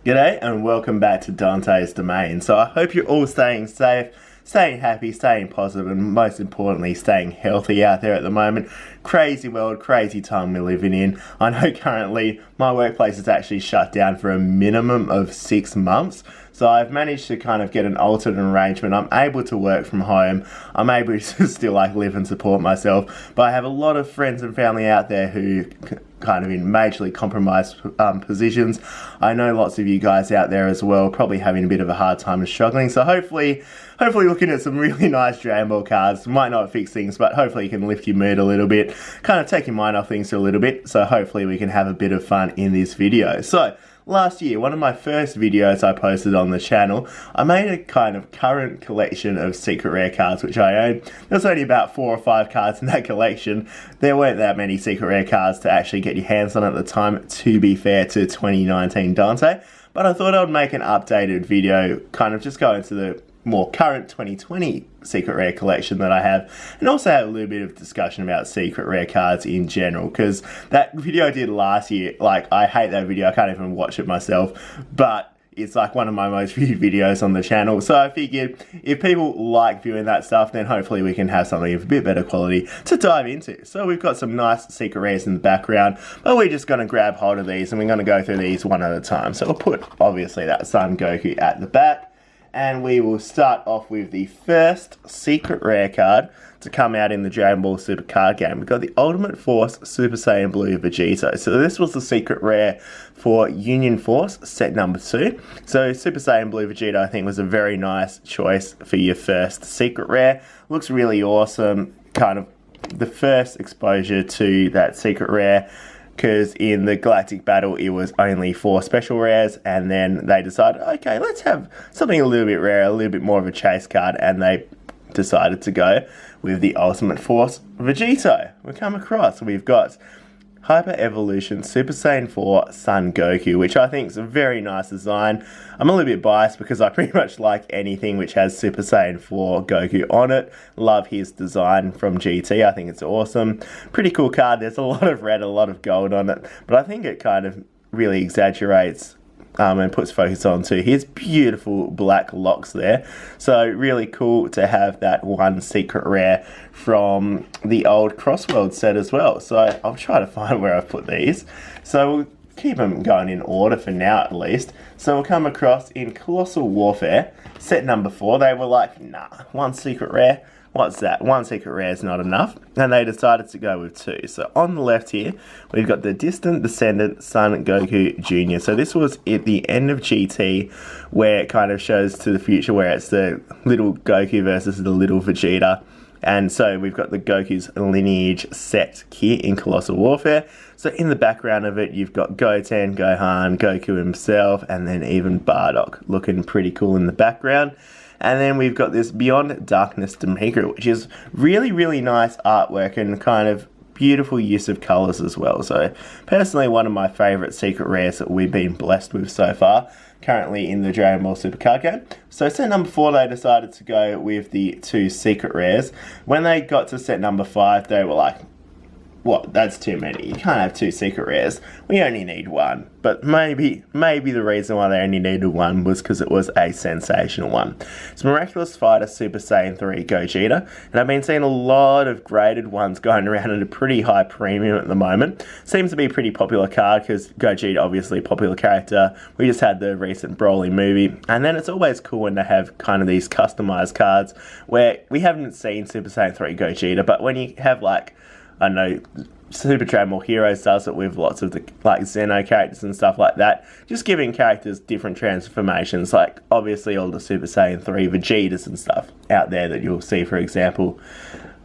G'day and welcome back to Dante's Domain. So I hope you're all staying safe, staying happy, staying positive, and most importantly staying healthy out there at the moment. Crazy world, crazy time we're living in. I know currently my workplace is actually shut down for a minimum of 6 months. So I've managed to kind of get an alternate arrangement. I'm able to work from home. I'm able to still live and support myself. But I have a lot of friends and family out there who kind of in majorly compromised positions. I know lots of you guys out there as well probably having a bit of a hard time and struggling. So hopefully looking at some really nice Dragon Ball cards might not fix things, but hopefully you can lift your mood a little bit, kind of take your mind off things for a little bit. So hopefully we can have a bit of fun in this video. So last year, one of my first videos I posted on the channel, I made a kind of current collection of secret rare cards which I own. There's only about 4 or 5 cards in that collection. There weren't that many secret rare cards to actually get your hands on at the time, to be fair to 2019 Dante. But I thought I would make an updated video, kind of just go into the more current 2020 secret rare collection that I have, and also have a little bit of discussion about secret rare cards in general, because that video I did last year, I hate that video, I can't even watch it myself, but it's one of my most viewed videos on the channel. So I figured if people like viewing that stuff, then hopefully we can have something of a bit better quality to dive into. So we've got some nice secret rares in the background, but we're just going to grab hold of these and we're going to go through these one at a time. So we'll put obviously that Son Goku at the back. And we will start off with the first secret rare card to come out in the Dragon Ball Super card game. We've got the Ultimate Force Super Saiyan Blue Vegeta. So this was the secret rare for Union Force set number 2. So Super Saiyan Blue Vegeta I think was a very nice choice for your first secret rare. Looks really awesome. Kind of the first exposure to that secret rare, because in the Galactic Battle it was only 4 special rares, and then they decided, okay, let's have something a little bit rare, a little bit more of a chase card, and they decided to go with the Ultimate Force Vegeta. We come across, we've got Hyper Evolution Super Saiyan 4 Son Goku, which I think is a very nice design. I'm a little bit biased because I pretty much like anything which has Super Saiyan 4 Goku on it. Love his design from GT, I think it's awesome. Pretty cool card, there's a lot of red, a lot of gold on it, but I think it kind of really exaggerates and puts focus onto his beautiful black locks there. So really cool to have that one secret rare from the old Crossworld set as well. So I'll try to find where I've put these. So we'll keep them going in order for now at least. So we'll come across in Colossal Warfare, set number 4. They were like, nah, one secret rare. What's that? One secret rare is not enough, and they decided to go with 2. So on the left here, we've got the Distant Descendant Son Goku Jr. So this was at the end of GT, where it kind of shows to the future, where it's the little Goku versus the little Vegeta. And so we've got the Goku's lineage set here in Colossal Warfare. So in the background of it, you've got Goten, Gohan, Goku himself, and then even Bardock looking pretty cool in the background. And then we've got this Beyond Darkness Demigod, which is really, really nice artwork and kind of beautiful use of colours as well. So personally, one of my favourite secret rares that we've been blessed with so far, currently in the Dragon Ball Super card game. So set number 4, they decided to go with the 2 secret rares. When they got to set number 5, they were like, what, that's too many. You can't have 2 secret rares. We only need 1. But maybe the reason why they only needed 1 was because it was a sensational one. It's Miraculous Fighter Super Saiyan 3 Gogeta. And I've been seeing a lot of graded ones going around at a pretty high premium at the moment. Seems to be a pretty popular card because Gogeta, obviously a popular character. We just had the recent Broly movie. And then it's always cool when they have kind of these customized cards where we haven't seen Super Saiyan 3 Gogeta, but when you have I know Super Dragon Ball Heroes does it with lots of the Xeno characters and stuff like that, just giving characters different transformations, obviously all the Super Saiyan 3 Vegetas and stuff out there that you'll see, for example.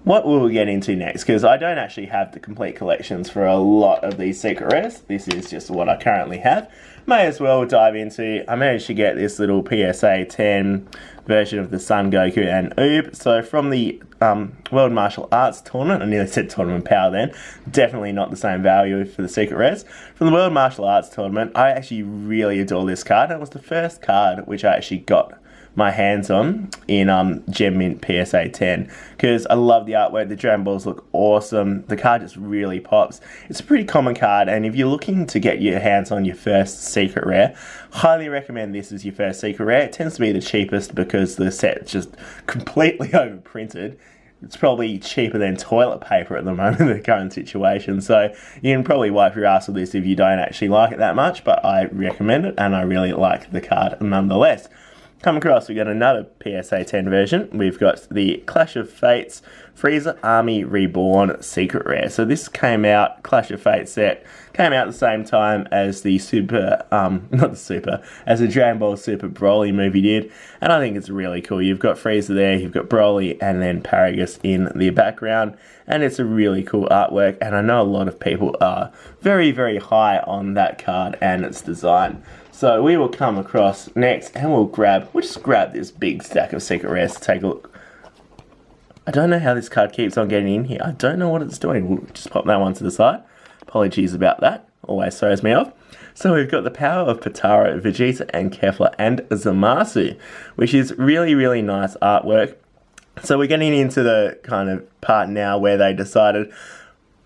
What we'll get into next, because I don't actually have the complete collections for a lot of these secret rares. This is just what I currently have. May as well dive into, I managed to get this little PSA 10 version of the Son Goku and Oob. So from the World Martial Arts Tournament, I nearly said Tournament Power then, definitely not the same value for the secret rares. From the World Martial Arts Tournament, I actually really adore this card. It was the first card which I actually got my hands on in Gem Mint PSA 10 because I love the artwork. The Dragon Balls look awesome. The card just really pops. It's a pretty common card, and if you're looking to get your hands on your first secret rare, highly recommend this as your first secret rare. It tends to be the cheapest because the set's just completely overprinted. It's probably cheaper than toilet paper at the moment in the current situation. So you can probably wipe your ass with this if you don't actually like it that much, but I recommend it and I really like the card nonetheless. Come across, we've got another PSA 10 version. We've got the Clash of Fates Frieza Army Reborn Secret Rare. So this came out, Clash of Fates set, came out at the same time as the as the Dragon Ball Super Broly movie did. And I think it's really cool. You've got Frieza there, you've got Broly, and then Paragus in the background. And it's a really cool artwork. And I know a lot of people are very, very high on that card and its design. So we will come across next and we'll just grab this big stack of secret rares to take a look. I don't know how this card keeps on getting in here. I don't know what it's doing. We'll just pop that one to the side. Apologies about that. Always throws me off. So we've got the power of Potara, Vegeta, and Kefla, and Zamasu, which is really, really nice artwork. So we're getting into the kind of part now where they decided,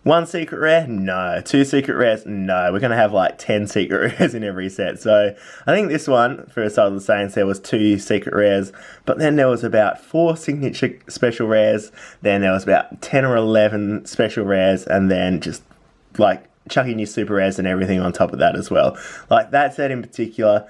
one secret rare? No. Two secret rares? No. We're going to have like 10 secret rares in every set. So I think this one, for Assault of the Saiyans, there was 2 secret rares. But then there was about 4 signature special rares. Then there was about 10 or 11 special rares. And then just like chucking your super rares and everything on top of that as well. Like that set in particular,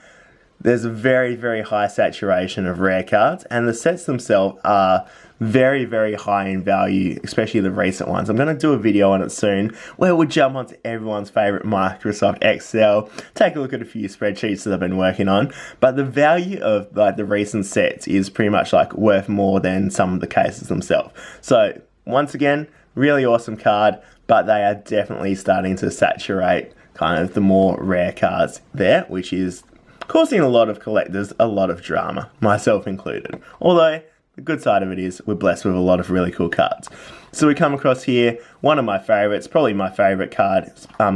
there's a very, very high saturation of rare cards. And the sets themselves are very, very high in value, especially the recent ones. I'm going to do a video on it soon where we'll jump onto everyone's favorite Microsoft Excel, take a look at a few spreadsheets that I've been working on. But the value of like the recent sets is pretty much like worth more than some of the cases themselves. So once again, really awesome card, but they are definitely starting to saturate kind of the more rare cards there, which is causing a lot of collectors a lot of drama, myself included. Although the good side of it is we're blessed with a lot of really cool cards. So we come across here, one of my favourites, probably my favourite card,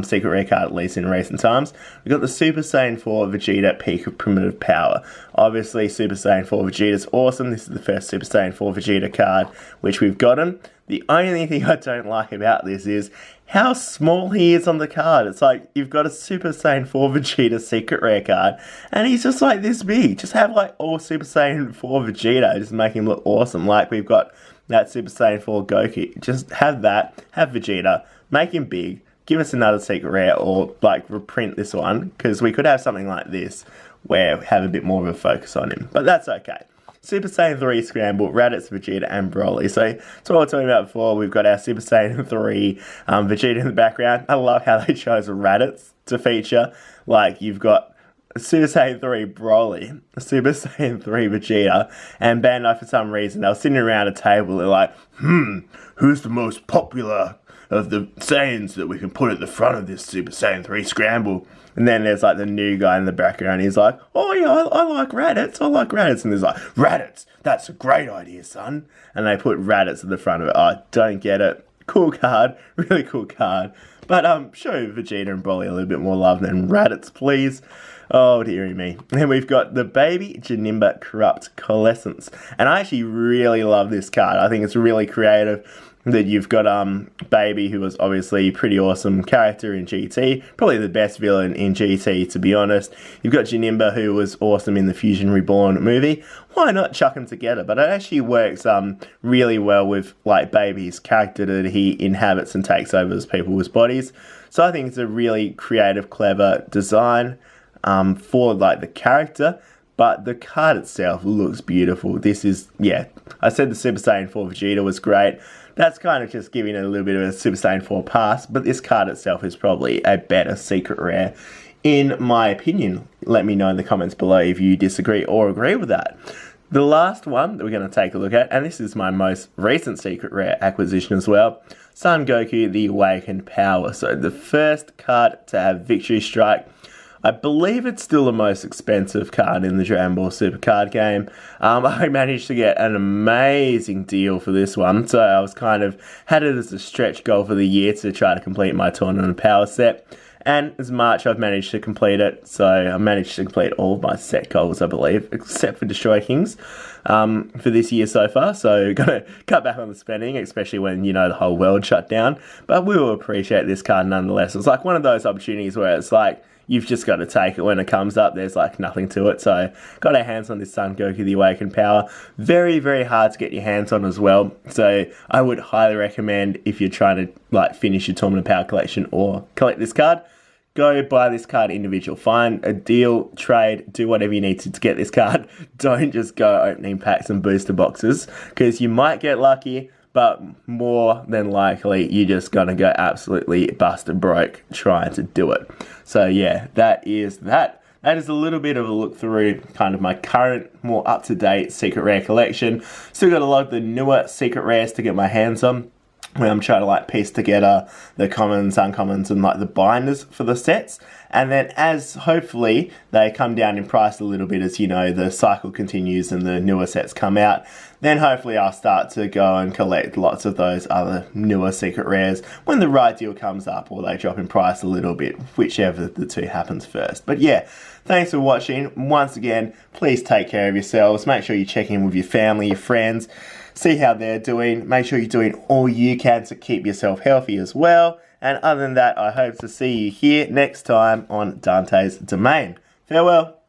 secret rare card at least in recent times. We've got the Super Saiyan 4 Vegeta Peak of Primitive Power. Obviously Super Saiyan 4 Vegeta is awesome. This is the first Super Saiyan 4 Vegeta card which we've gotten. The only thing I don't like about this is how small he is on the card. It's like you've got a Super Saiyan 4 Vegeta secret rare card and he's just like this big. Just have like all Super Saiyan 4 Vegeta, just make him look awesome. Like we've got that Super Saiyan 4 Goku. Just have that, have Vegeta, make him big, give us another secret rare or like reprint this one because we could have something like this where we have a bit more of a focus on him. But that's okay. Super Saiyan 3 Scramble, Raditz, Vegeta, and Broly. So that's what I was talking about before. We've got our Super Saiyan 3 Vegeta in the background. I love how they chose Raditz to feature. Like, you've got Super Saiyan 3 Broly, Super Saiyan 3 Vegeta, and Bandai, for some reason, they were sitting around a table. They're like, who's the most popular of the Saiyans that we can put at the front of this Super Saiyan 3 Scramble? And then there's like the new guy in the background. He's like, oh yeah, I like Raditz. I like Raditz. And there's like, Raditz, that's a great idea, son. And they put Raditz at the front of it. I don't get it. Cool card. Really cool card. But show Vegeta and Broly a little bit more love than Raditz, please. Oh, dearie me. And we've got the Baby Janemba Corrupt Coalescence. And I actually really love this card. I think it's really creative. That you've got Baby, who was obviously a pretty awesome character in GT, probably the best villain in GT, to be honest. You've got Janemba, who was awesome in the Fusion Reborn movie. Why not chuck them together? But it actually works really well with like Baby's character that he inhabits and takes over as people's bodies. So I think it's a really creative, clever design for like the character. But the card itself looks beautiful. This is, yeah, I said the Super Saiyan 4 Vegeta was great. That's kind of just giving it a little bit of a Super Saiyan 4 pass, but this card itself is probably a better secret rare, in my opinion. Let me know in the comments below if you disagree or agree with that. The last one that we're going to take a look at, and this is my most recent secret rare acquisition as well, Son Goku, the Awakened Power. So the first card to have Victory Strike. I believe it's still the most expensive card in the Dragon Ball Super card game. I managed to get an amazing deal for this one, so I was kind of had it as a stretch goal for the year to try to complete my Tournament of Power set. And as March, I've managed to complete it. So I managed to complete all of my set goals, I believe, except for Destroy Kings for this year so far. So got to cut back on the spending, especially when, you know, the whole world shut down. But we will appreciate this card nonetheless. It's like one of those opportunities where it's like, you've just got to take it when it comes up. There's like nothing to it. So got our hands on this Son Goku the Awakened Power. Very, very hard to get your hands on as well. So I would highly recommend, if you're trying to like finish your Tournament of Power collection or collect this card, go buy this card individual. Find a deal, trade, do whatever you need to get this card. Don't just go opening packs and booster boxes, because you might get lucky, but more than likely, you're just going to go absolutely busted broke trying to do it. So yeah, that is that. That is a little bit of a look through kind of my current, more up-to-date Secret Rare collection. Still got a lot of the newer Secret Rares to get my hands on, where I'm trying to like piece together the commons, uncommons, and like the binders for the sets. And then as hopefully they come down in price a little bit, as you know, the cycle continues and the newer sets come out, then hopefully I'll start to go and collect lots of those other newer Secret Rares when the right deal comes up, or they drop in price a little bit, whichever the two happens first. But yeah, thanks for watching. Once again, please take care of yourselves. Make sure you check in with your family, your friends, see how they're doing. Make sure you're doing all you can to keep yourself healthy as well. And other than that, I hope to see you here next time on Dante's Domain. Farewell.